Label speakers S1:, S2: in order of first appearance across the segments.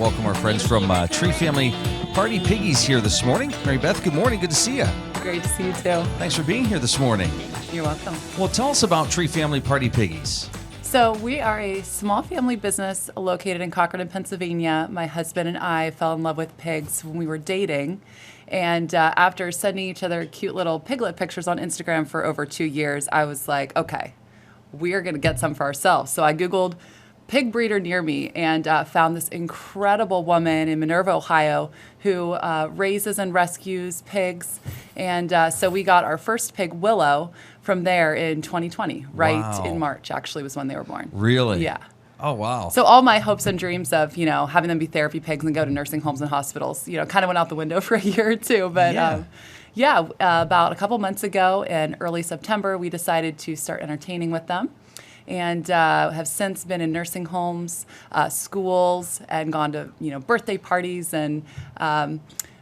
S1: welcome our friends from Tree Family Party Piggies here this morning. Mary Beth, good morning. Good to see you.
S2: Great to see you too.
S1: Thanks for being here this morning.
S2: You're welcome.
S1: Well, tell us about Tree Family Party Piggies.
S2: So we are a small family business located in Cochrane, Pennsylvania. My husband and I fell in love with pigs when we were dating. And after sending each other cute little piglet pictures on Instagram for over 2 years, I was like, okay, we are going to get some for ourselves. So I Googled pig breeder near me and found this incredible woman in Minerva, Ohio, who raises and rescues pigs. And so we got our first pig, Willow, from there in 2020, right
S1: Wow.
S2: in March, actually, was when they were born.
S1: Really?
S2: Yeah.
S1: Oh, wow.
S2: So all my hopes and dreams of, having them be therapy pigs and go to nursing homes and hospitals, kind of went out the window for a year or two. But about a couple months ago in early September, we decided to start entertaining with them. And have since been in nursing homes, schools, and gone to birthday parties and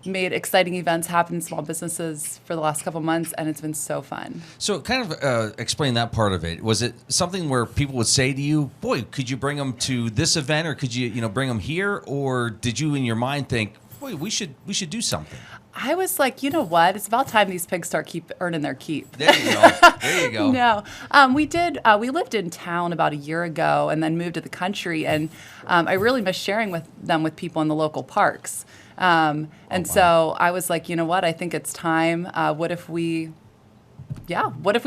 S2: made exciting events happen in small businesses for the last couple months, and it's been so fun.
S1: So kind of explain that part of it. Was it something where people would say to you, boy, could you bring them to this event, or could you bring them here? Or did you in your mind think, boy, we should do something?
S2: I was like, you know what? It's about time these pigs start earning their keep.
S1: There you go. There you go.
S2: No, we did. We lived in town about a year ago, and then moved to the country. And I really miss sharing with people in the local parks. So I was like, you know what? I think it's time. What if we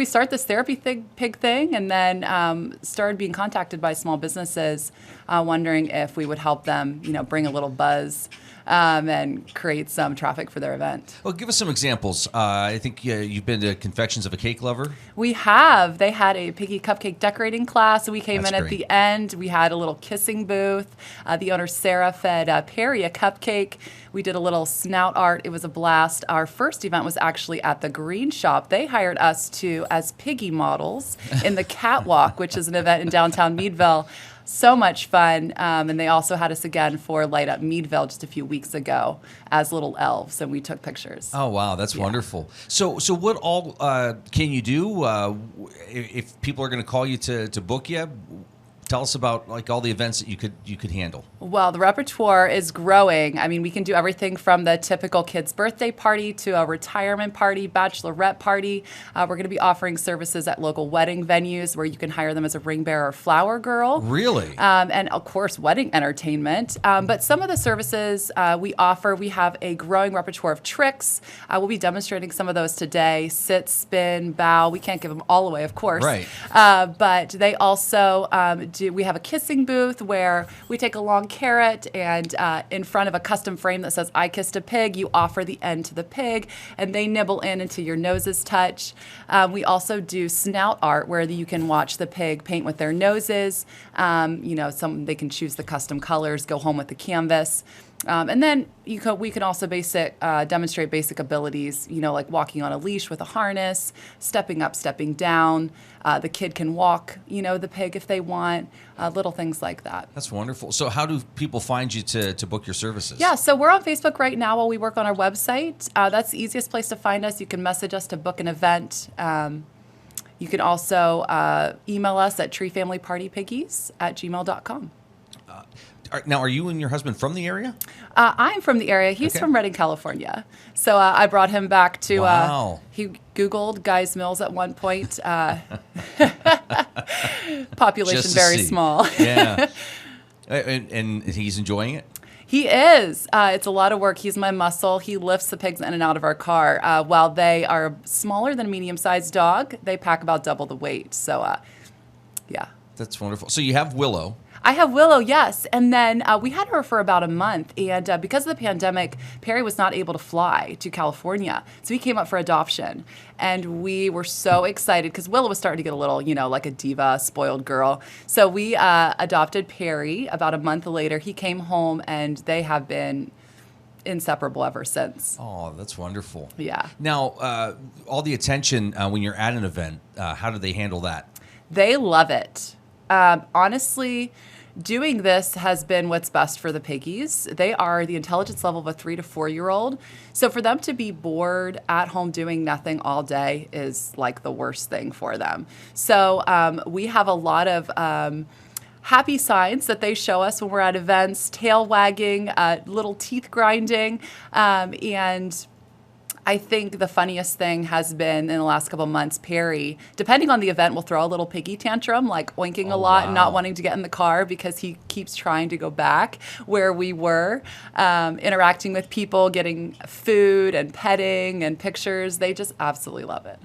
S2: start this therapy pig thing, and then started being contacted by small businesses, wondering if we would help them, bring a little buzz. And create some traffic for their event.
S1: Well, give us some examples. I think you've been to Confections of a Cake Lover.
S2: We have. They had a piggy cupcake decorating class. We came
S1: That's
S2: in
S1: great.
S2: at the end. We had a little kissing booth. The owner, Sarah, fed Perry a cupcake. We did a little snout art. It was a blast. Our first event was actually at the Green Shop. They hired us as piggy models in the Catwalk, which is an event in downtown Meadville. So much fun. And they also had us again for Light Up Meadville just a few weeks ago as little elves, and we took pictures.
S1: Oh, wow. That's wonderful. So what all can you do if people are going to call you to book you? Tell us about all the events that you could handle.
S2: Well, the repertoire is growing. I mean, we can do everything from the typical kid's birthday party to a retirement party, bachelorette party. We're going to be offering services at local wedding venues where you can hire them as a ring bearer or flower girl.
S1: Really?
S2: And of course, wedding entertainment. But some of the services we offer, we have a growing repertoire of tricks. We'll be demonstrating some of those today. Sit, spin, bow. We can't give them all away, of course.
S1: Right.
S2: But they also we have a kissing booth where we take a long carrot and in front of a custom frame that says, I kissed a pig, you offer the end to the pig, and they nibble in until your noses touch. We also do snout art where you can watch the pig paint with their noses. They can choose the custom colors, go home with the canvas. And then we can also demonstrate basic abilities, like walking on a leash with a harness, stepping up, stepping down. The kid can walk, the pig if they want, little things like that.
S1: That's wonderful. So how do people find you to book your services?
S2: Yeah, so we're on Facebook right now while we work on our website. That's the easiest place to find us. You can message us to book an event. You can also email us at treefamilypartypiggies@gmail.com.
S1: Now, are you and your husband from the area?
S2: I'm from the area. He's from Redding, California. So I brought him back to,
S1: Wow.
S2: He Googled Guy's Mills at one point. Population
S1: Just to
S2: very
S1: see.
S2: small.
S1: Yeah. And he's enjoying it?
S2: He is. It's a lot of work. He's my muscle. He lifts the pigs in and out of our car. While they are smaller than a medium-sized dog, they pack about double the weight. So, yeah.
S1: That's wonderful. So you have Willow.
S2: I have Willow, yes. And then we had her for about a month. And because of the pandemic, Perry was not able to fly to California. So he came up for adoption. And we were so excited because Willow was starting to get a little, like a diva, spoiled girl. So we adopted Perry. About a month later, he came home, and they have been inseparable ever since.
S1: Oh, that's wonderful.
S2: Yeah.
S1: Now, all the attention when you're at an event, how do they handle that?
S2: They love it. Honestly, doing this has been what's best for the piggies. They are the intelligence level of a 3 to 4 year old. So for them to be bored at home doing nothing all day is like the worst thing for them. So we have a lot of happy signs that they show us when we're at events, tail wagging, little teeth grinding, and I think the funniest thing has been in the last couple of months, Perry, depending on the event, will throw a little piggy tantrum, like oinking a lot and not wanting to get in the car because he keeps trying to go back where we were, interacting with people, getting food and petting and pictures. They just absolutely love it.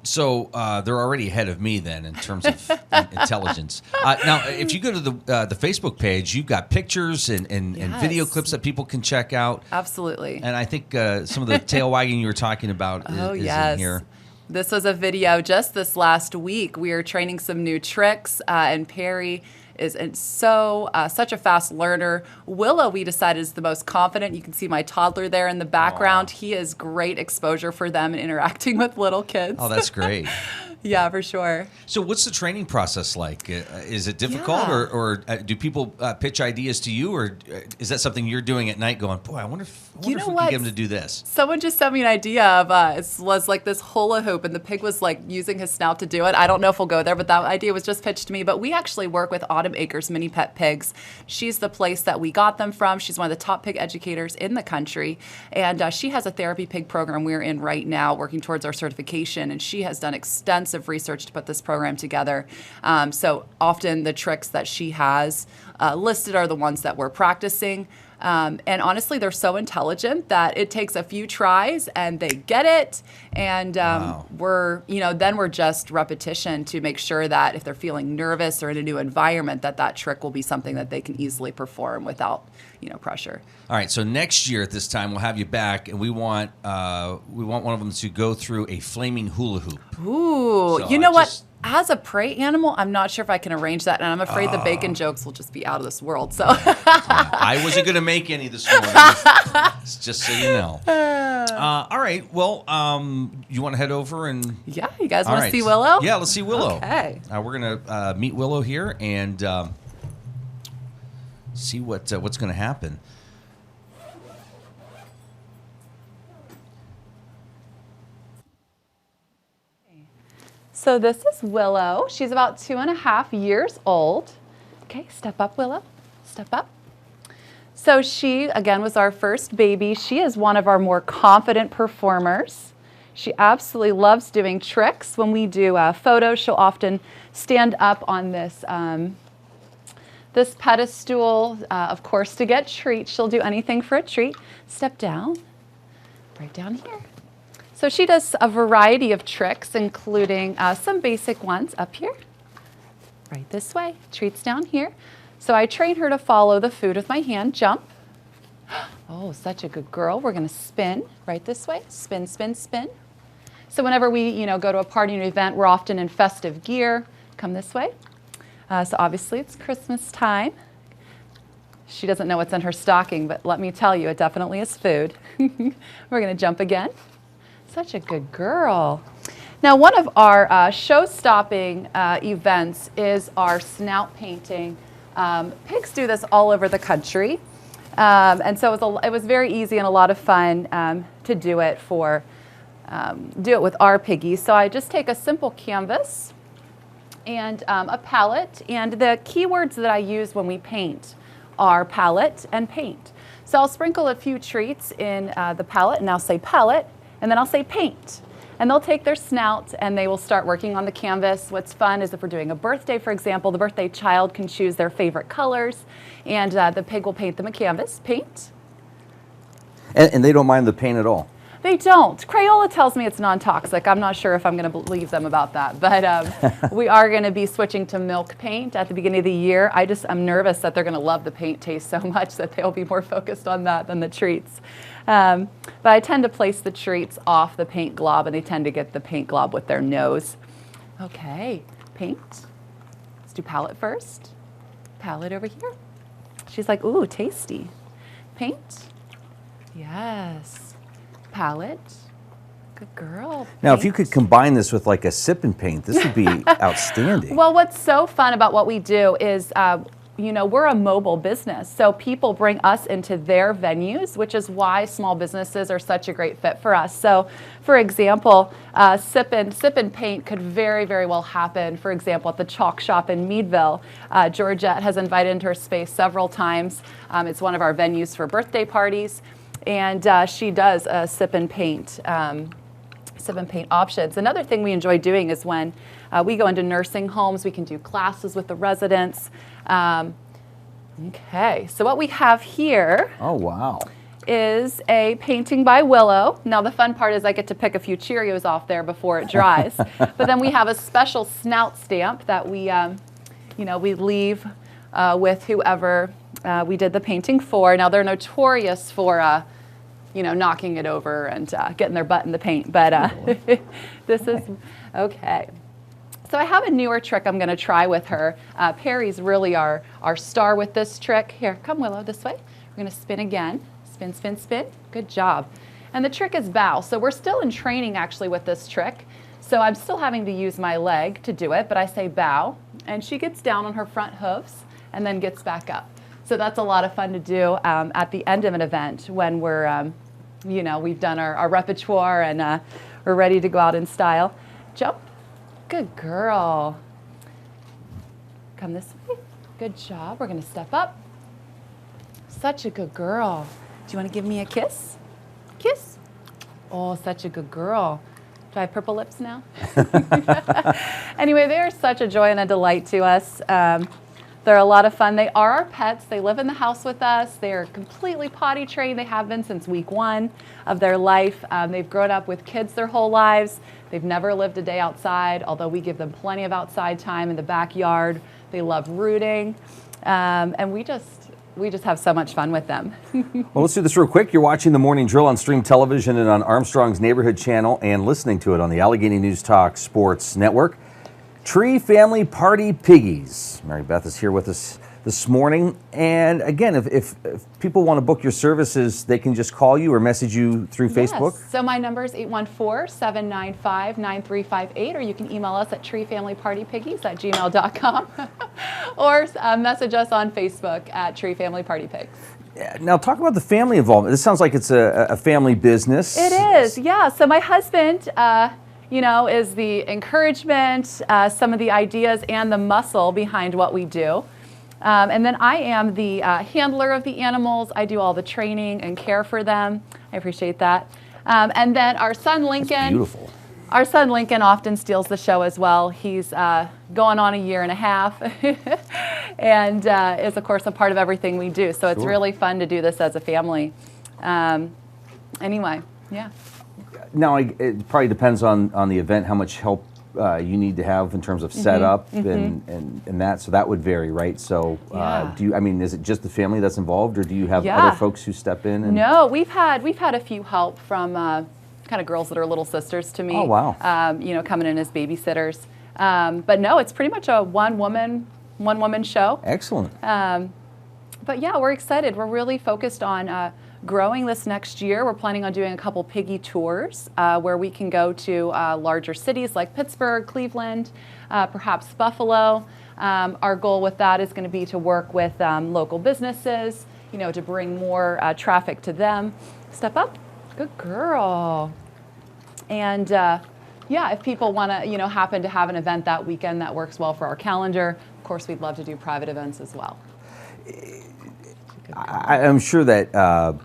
S1: So they're already ahead of me then in terms of intelligence. Now, if you go to the Facebook page, you've got pictures and video clips that people can check out.
S2: Absolutely.
S1: And I think some of the tail wagging you were talking about is in here.
S2: This was a video just this last week. We are training some new tricks, and Perry is such a fast learner. Willow, we decided, is the most confident. You can see my toddler there in the background. Aww. He is great exposure for them and interacting with little kids.
S1: Oh, that's great.
S2: Yeah, for sure.
S1: So what's the training process like? Is it difficult, or do people pitch ideas to you, or is that something you're doing at night going, boy, I wonder if we can get them to do this?
S2: Someone just sent me an idea of, it was like this hula hoop, and the pig was like using his snout to do it. I don't know if we'll go there, but that idea was just pitched to me. But we actually work with Autumn Acres Mini Pet Pigs. She's the place that we got them from. She's one of the top pig educators in the country, and she has a therapy pig program we're in right now, working towards our certification, and she has done extensive research to put this program together. So often the tricks that she has listed are the ones that we're practicing. And honestly, they're so intelligent that it takes a few tries and they get it. And we're just repetition to make sure that if they're feeling nervous or in a new environment, that trick will be something that they can easily perform without pressure. All
S1: right, so next year at this time we'll have you back, and we want one of them to go through a flaming hula hoop.
S2: Ooh, so you know what? As a prey animal, I'm not sure if I can arrange that, and I'm afraid the bacon jokes will just be out of this world. So
S1: I wasn't going to make any this morning, just so you know. All right, well, you want to head over and...
S2: Yeah, you guys want to see Willow?
S1: Yeah, let's see Willow.
S2: Okay.
S1: We're going to meet Willow here and see what's going to happen.
S2: So this is Willow. She's about 2.5 years old. Okay, step up, Willow. Step up. So she, again, was our first baby. She is one of our more confident performers. She absolutely loves doing tricks. When we do photos, she'll often stand up on this this pedestal, of course, to get treats. She'll do anything for a treat. Step down, right down here. So she does a variety of tricks, including some basic ones up here, right this way, treats down here. So I train her to follow the food with my hand, jump. Oh, such a good girl. We're going to spin right this way, spin, spin, spin. So whenever we, go to a party or an event, we're often in festive gear. Come this way. So obviously it's Christmas time. She doesn't know what's in her stocking, but let me tell you, it definitely is food. We're going to jump again. Such a good girl. Now, one of our show-stopping events is our snout painting. Pigs do this all over the country, and so it was very easy and a lot of fun to do it with our piggies. So I just take a simple canvas and a palette, and the keywords that I use when we paint are palette and paint. So I'll sprinkle a few treats in the palette, and I'll say palette, and then I'll say paint. And they'll take their snout and they will start working on the canvas. What's fun is if we're doing a birthday, for example, the birthday child can choose their favorite colors, and the pig will paint them a canvas. Paint.
S3: And they don't mind the paint at all?
S2: They don't. Crayola tells me it's non-toxic. I'm not sure if I'm going to believe them about that. But we are going to be switching to milk paint at the beginning of the year. I'm nervous that they're going to love the paint taste so much that they'll be more focused on that than the treats. But I tend to place the treats off the paint glob, and they tend to get the paint glob with their nose. Okay, paint. Let's do palette first. Palette over here. She's like, ooh, tasty. Paint. Yes. Palette. Good girl.
S3: Now, if you could combine this with like a sip and paint, this would be outstanding.
S2: Well, what's so fun about what we do is we're a mobile business, so people bring us into their venues, which is why small businesses are such a great fit for us. So, for example, sip and paint could very, very well happen, for example, at the Chalk Shop in Meadville. Georgette has invited into her space several times. It's one of our venues for birthday parties, and she does sip and paint options. Another thing we enjoy doing is when we go into nursing homes, we can do classes with the residents. Okay, so what we have here
S3: Oh, wow.
S2: is a painting by Willow. Now the fun part is I get to pick a few Cheerios off there before it dries. But then we have a special snout stamp that we leave with whoever we did the painting for. Now they're notorious for knocking it over and getting their butt in the paint. But this is okay. So I have a newer trick I'm going to try with her. Perry's really our star with this trick. Here, come Willow, this way. We're going to spin again. Spin, spin, spin. Good job. And the trick is bow. So we're still in training actually with this trick. So I'm still having to use my leg to do it, but I say bow. And she gets down on her front hooves and then gets back up. So that's a lot of fun to do at the end of an event when we're, we've done our repertoire and we're ready to go out in style. Jump. Good girl. Come this way. Good job. We're going to step up. Such a good girl. Do you want to give me a kiss? Kiss. Oh, such a good girl. Do I have purple lips now? Anyway, they are such a joy and a delight to us. They're a lot of fun. They are our pets. They live in the house with us. They are completely potty trained. They have been since week 1 of their life. They've grown up with kids their whole lives. They've never lived a day outside, although we give them plenty of outside time in the backyard. They love rooting, and we just have so much fun with them.
S3: Well, let's do this real quick. You're watching the Morning Drill on Stream Television and on Armstrong's Neighborhood Channel and listening to it on the Allegheny News Talk Sports Network. Tree Family Party Piggies. Mary Beth is here with us this morning. And again, if people want to book your services, they can just call you or message you through Facebook?
S2: So my number is 814-795-9358, or you can email us at treefamilypartypiggies@gmail.com or message us on Facebook at Tree Family Party Pigs.
S3: Now, talk about the family involvement. This sounds like it's a family business.
S2: It is, yeah. So my husband, is the encouragement, some of the ideas, and the muscle behind what we do. And then I am the handler of the animals. I do all the training and care for them. I appreciate that. And then our son Lincoln.
S3: That's beautiful.
S2: Our son Lincoln often steals the show as well. He's going on a year and a half and is, of course, a part of everything we do. So it's really fun to do this as a family. Anyway, yeah.
S3: Now, it probably depends on the event, how much help you need to have in terms of setup and that. So that would vary, right? So is it just the family that's involved, or do you have other folks who step in? And
S2: No, we've had a few help from kind of girls that are little sisters to me.
S3: Oh, wow.
S2: Coming in as babysitters. But no, it's pretty much a one woman show.
S3: Excellent.
S2: But yeah, we're excited. We're really focused on growing this next year. We're planning on doing a couple piggy tours where we can go to larger cities like Pittsburgh, Cleveland, perhaps Buffalo. Our goal with that is going to be to work with local businesses, to bring more traffic to them. Step up. Good girl. And if people want to, happen to have an event that weekend that works well for our calendar, of course, we'd love to do private events as well.
S3: I'm sure that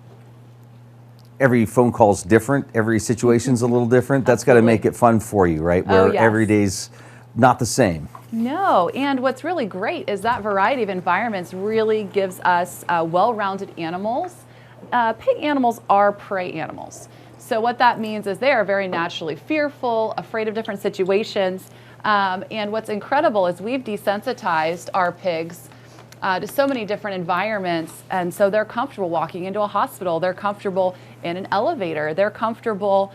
S3: every phone call is different. Every situation's a little different. That's got to make it fun for you, right? Where every day's not the same.
S2: No, and what's really great is that variety of environments really gives us well-rounded animals. Pig animals are prey animals. So what that means is they are very naturally fearful, afraid of different situations. And what's incredible is we've desensitized our pigs to so many different environments, and so they're comfortable walking into a hospital, they're comfortable in an elevator, they're comfortable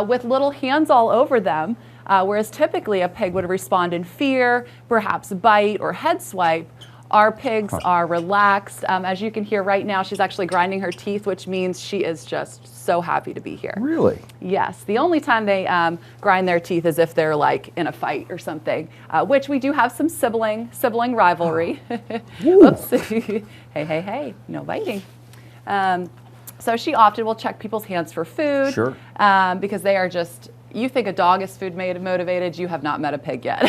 S2: with little hands all over them, whereas typically a pig would respond in fear, perhaps bite or head swipe. Our pigs are relaxed. As you can hear right now, she's actually grinding her teeth, which means she is just so happy to be here.
S3: Really?
S2: Yes. The only time they grind their teeth is if they're like in a fight or something, which we do have some sibling rivalry. Whoops. Hey, no biting. So she often will check people's hands for food.
S3: Sure.
S2: Because they are just, you think a dog is food motivated, you have not met a pig yet.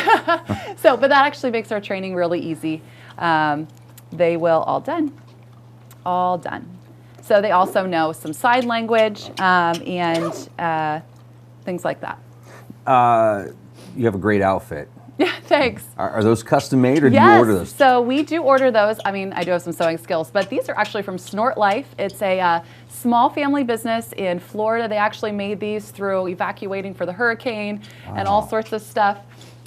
S2: But that actually makes our training really easy. They will, all done. So they also know some sign language and things like that.
S3: You have a great outfit.
S2: Yeah, thanks.
S3: Are those custom made, or do you
S2: Yes,
S3: order those?
S2: so we do order those. I mean, I do have some sewing skills, but these are actually from Snort Life. It's a small family business in Florida. They actually made these through evacuating for the hurricane and all sorts of stuff.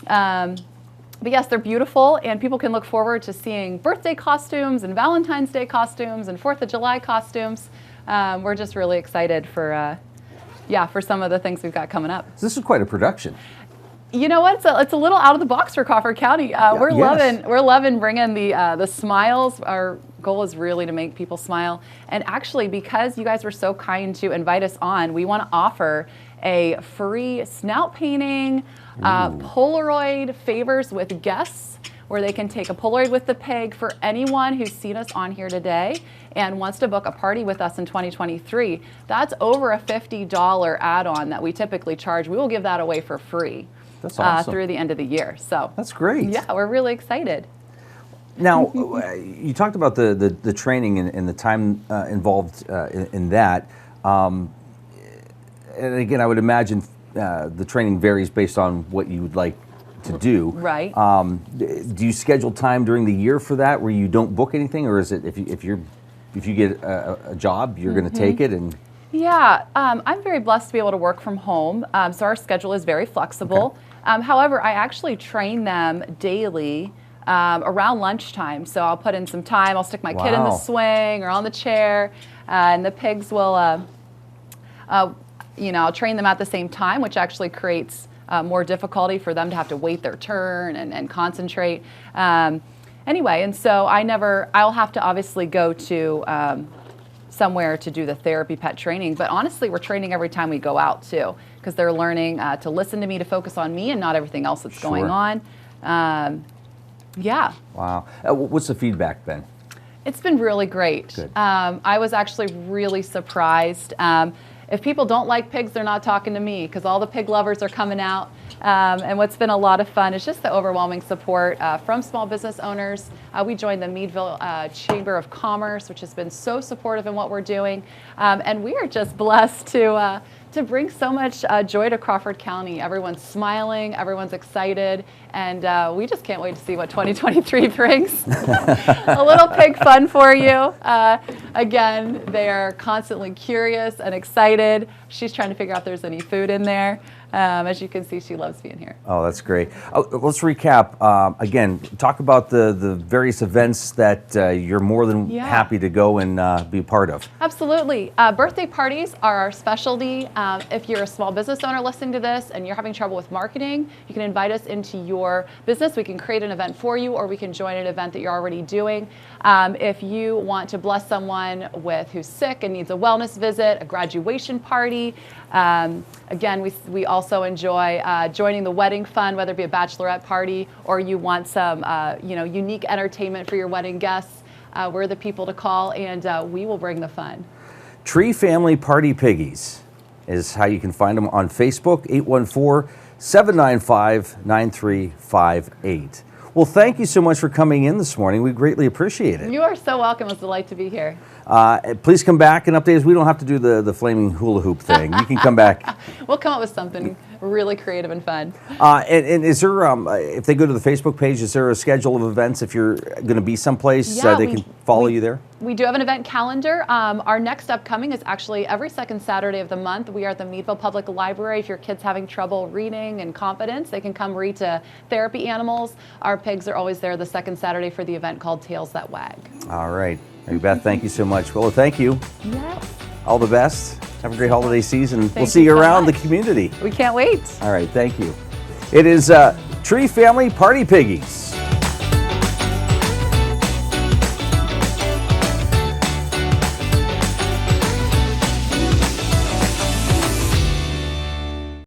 S2: But yes, they're beautiful, and people can look forward to seeing birthday costumes and Valentine's Day costumes and 4th of July costumes. We're just really excited for some of the things we've got coming up.
S3: This is quite a production.
S2: You know what? It's a little out of the box for Crawford County. We're loving bringing the smiles. Our goal is really to make people smile. And actually, because you guys were so kind to invite us on, we want to offer a free snout painting, Polaroid favors with guests, where they can take a Polaroid with the pig for anyone who's seen us on here today and wants to book a party with us in 2023. That's over a $50 add-on that we typically charge. We will give that away for free.
S3: That's awesome.
S2: Through the end of the year. So
S3: that's great.
S2: Yeah, we're really excited.
S3: Now, you talked about the training and the time involved in that. And again, I would imagine the training varies based on what you would like to do.
S2: Right.
S3: Do you schedule time during the year for that, where you don't book anything, or is it if you get a job, you're going to take it and?
S2: Yeah, I'm very blessed to be able to work from home, so our schedule is very flexible.
S3: Okay.
S2: However, I actually train them daily around lunchtime, so I'll put in some time. I'll stick my kid in the swing or on the chair, and the pigs will, I'll train them at the same time, which actually creates more difficulty for them to have to wait their turn and concentrate. Anyway, and so I'll have to obviously go to somewhere to do the therapy pet training, but honestly, we're training every time we go out too, because they're learning to listen to me, to focus on me and not everything else that's going on. Yeah.
S3: Wow. What's the feedback been?
S2: It's been really great.
S3: Good.
S2: I was actually really surprised. If people don't like pigs, they're not talking to me, because all the pig lovers are coming out. And what's been a lot of fun is just the overwhelming support from small business owners. We joined the Meadville Chamber of Commerce, which has been so supportive in what we're doing. And we are just blessed to bring so much joy to Crawford County. Everyone's smiling, everyone's excited, and we just can't wait to see what 2023 brings. A little pig fun for you. Again, they are constantly curious and excited. She's trying to figure out if there's any food in there. As you can see, she loves being here.
S3: Oh, that's great. Let's recap. Again, talk about the various events that you're more than happy to go and be a part of.
S2: Absolutely. Birthday parties are our specialty. If you're a small business owner listening to this and you're having trouble with marketing, you can invite us into your business. We can create an event for you, or we can join an event that you're already doing. If you want to bless someone who's sick and needs a wellness visit, a graduation party, again, we also enjoy joining the wedding fund, whether it be a bachelorette party or you want some unique entertainment for your wedding guests. We're the people to call, and we will bring the fun.
S3: Tree Family Party Piggies is how you can find them on Facebook, 814-795-9358. Well, thank you so much for coming in this morning. We greatly appreciate it.
S2: You are so welcome. It's a delight to be here.
S3: Please come back and update us. We don't have to do the flaming hula hoop thing. You can come back.
S2: We'll come up with something really creative and fun.
S3: And is there, if they go to the Facebook page, is there a schedule of events if you're going to be someplace they can follow you there?
S2: We do have an event calendar. Our next upcoming is actually every second Saturday of the month. We are at the Meadville Public Library. If your kid's having trouble reading and confidence, they can come read to therapy animals. Our pigs are always there the second Saturday for the event called Tails That Wag.
S3: All right. Mary Beth, thank you so much. Well, thank you.
S2: Yes.
S3: All the best. Have a great holiday season.
S2: Thank
S3: we'll see you
S2: so
S3: around
S2: much.
S3: the community.
S2: We can't wait.
S3: All right. Thank you. It is Tree Family Party Piggies.